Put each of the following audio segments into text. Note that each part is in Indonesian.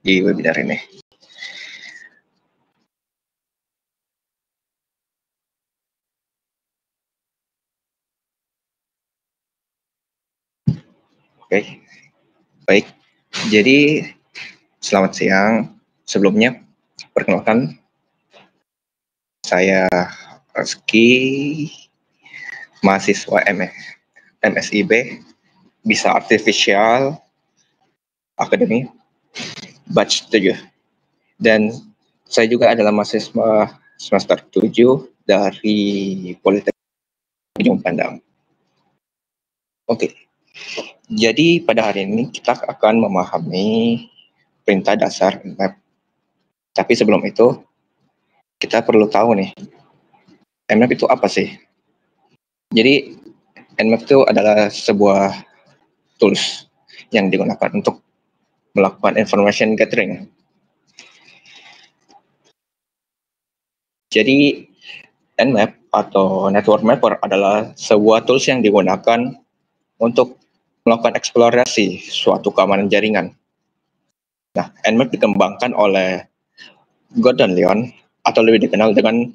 di webinar ini. Oke, baik. Jadi selamat siang. Sebelumnya, perkenalkan, saya Reski, mahasiswa MSIB, Bisa Artificial Academy, batch 7. Dan saya juga adalah mahasiswa semester 7 dari Politeknik Ujung Pandang. Oke, jadi pada hari ini kita akan memahami perintah dasar Nmap. Tapi sebelum itu, kita perlu tahu nih, Nmap itu apa sih? Jadi, Nmap itu adalah sebuah tools yang digunakan untuk melakukan information gathering. Jadi, Nmap atau Network Mapper adalah sebuah tools yang digunakan untuk melakukan eksplorasi suatu keamanan jaringan. Nah, Nmap dikembangkan oleh Gordon Lion atau lebih dikenal dengan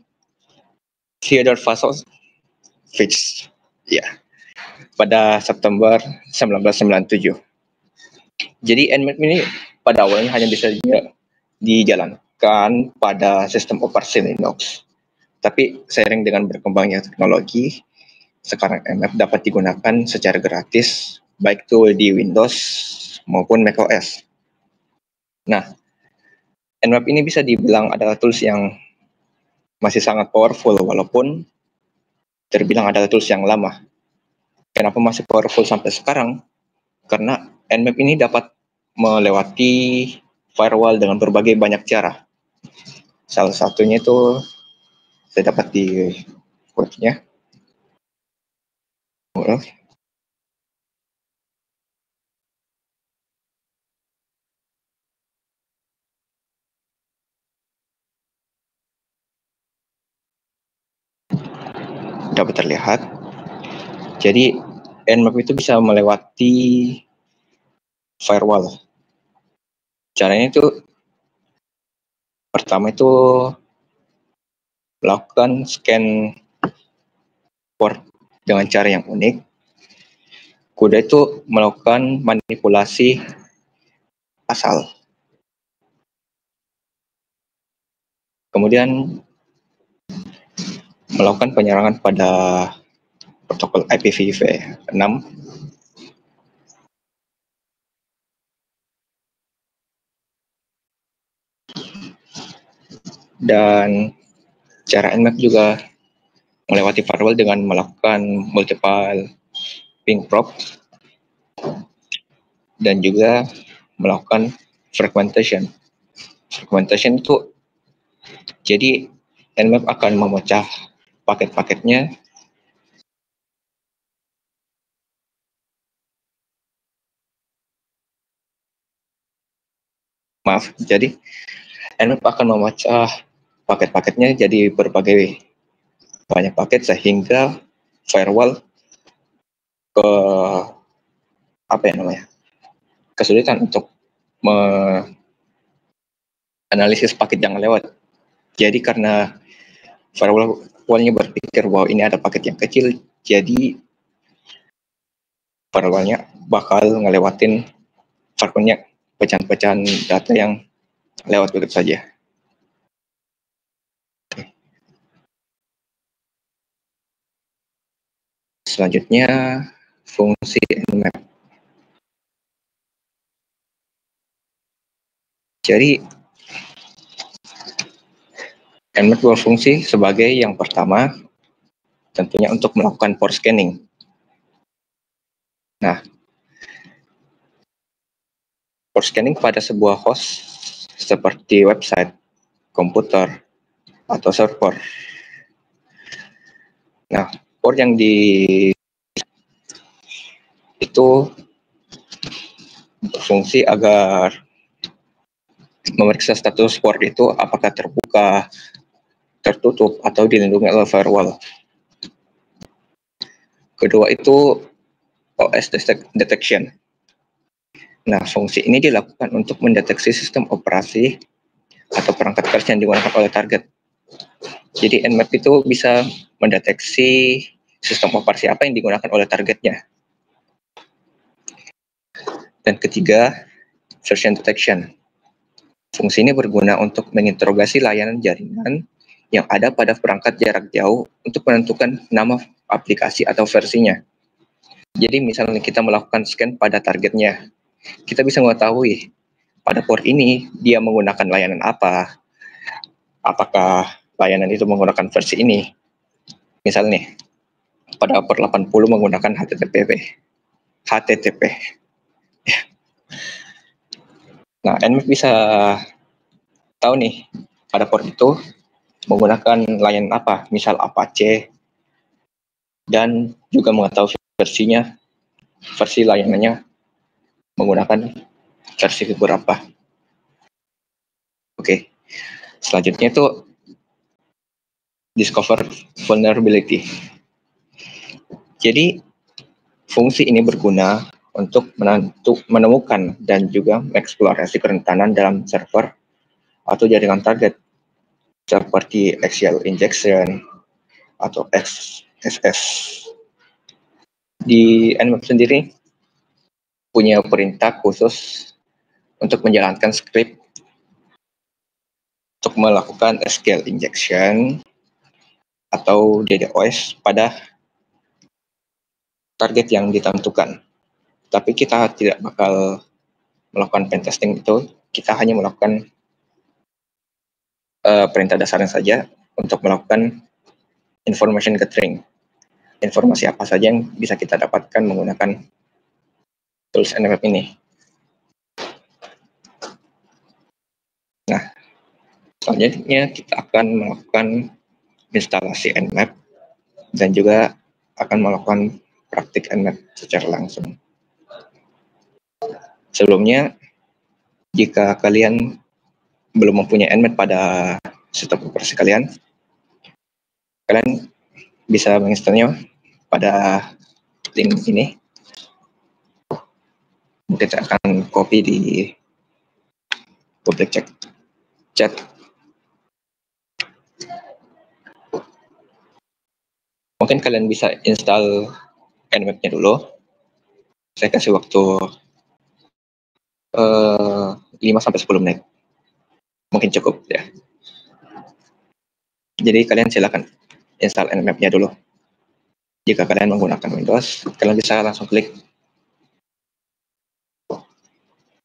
Theodore Vasovich, ya, pada September 1997. Jadi Nmap ini pada awalnya hanya bisa dijalankan pada sistem operasi Linux. Tapi seiring dengan berkembangnya teknologi, sekarang Nmap dapat digunakan secara gratis baik itu di Windows maupun macOS. Nah, Nmap ini bisa dibilang adalah tools yang masih sangat powerful walaupun terbilang adalah tools yang lama. Kenapa masih powerful sampai sekarang? Karena Nmap ini dapat melewati firewall dengan berbagai banyak cara. Salah satunya itu saya dapat di quote-nya. Dapat terlihat. Jadi Nmap itu bisa melewati firewall. Caranya itu pertama itu melakukan scan port dengan cara yang unik. Kedua itu melakukan manipulasi asal. Kemudian melakukan penyerangan pada protokol IPv6. Dan cara Nmap juga melewati firewall dengan melakukan multiple ping probe dan juga melakukan fragmentation. Fragmentation itu jadi Nmap akan memecah paket-paketnya jadi Nmap akan memecah paket-paketnya jadi berbagai banyak paket sehingga firewall kesulitan untuk menganalisis paket yang lewat. Jadi karena firewall-nya berpikir bahwa ini ada paket yang kecil, jadi firewall-nya bakal ngelewatin firewall-nya pecahan-pecahan data yang lewat begitu saja. Selanjutnya, fungsi Nmap. Jadi, Nmap berfungsi sebagai yang pertama, tentunya untuk melakukan port scanning. Nah, port scanning pada sebuah host seperti website, komputer, atau server. Nah, port yang itu berfungsi agar memeriksa status port itu apakah terbuka, tertutup, atau dilindungi oleh firewall. Kedua itu OS detection. Nah, fungsi ini dilakukan untuk mendeteksi sistem operasi atau perangkat kerja yang digunakan oleh target. Jadi Nmap itu bisa mendeteksi sistem operasi apa yang digunakan oleh targetnya. Dan ketiga, version detection. Fungsi ini berguna untuk menginterogasi layanan jaringan yang ada pada perangkat jarak jauh untuk menentukan nama aplikasi atau versinya. Jadi misalnya kita melakukan scan pada targetnya, kita bisa mengetahui pada port ini dia menggunakan layanan apa, apakah layanan itu menggunakan versi ini. Misalnya nih, pada port 80 menggunakan HTTP. Nah, Nmap bisa tahu nih, pada port itu menggunakan layanan apa, misal Apache, dan juga mengetahui versinya, versi layanannya menggunakan versi beberapa. Oke, selanjutnya itu discover vulnerability. Jadi fungsi ini berguna untuk menemukan dan juga mengeksplorasi kerentanan dalam server atau jaringan target seperti axial injection atau XSS. Di Nmap sendiri punya perintah khusus untuk menjalankan script untuk melakukan axial injection atau DDoS pada target yang ditentukan. Tapi kita tidak bakal melakukan pen testing itu, kita hanya melakukan perintah dasarnya saja untuk melakukan information gathering. Informasi apa saja yang bisa kita dapatkan menggunakan tools Nmap ini. Nah, selanjutnya kita akan melakukan instalasi Nmap dan juga akan melakukan praktik Nmap secara langsung. Sebelumnya, jika kalian belum mempunyai Nmap pada sistem operasi kalian bisa menginstalnya pada link ini. Mungkin saya akan copy di public chat. Mungkin kalian bisa install Nmap-nya dulu. Saya kasih waktu 5-10 menit. Mungkin cukup ya. Jadi kalian silakan install Nmap-nya dulu. Jika kalian menggunakan Windows, kalian bisa langsung klik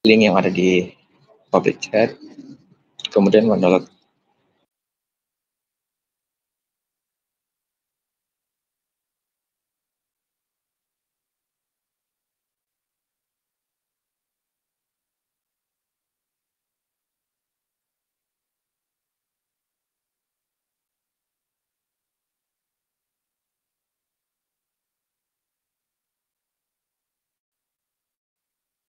link yang ada di public chat, kemudian mendownload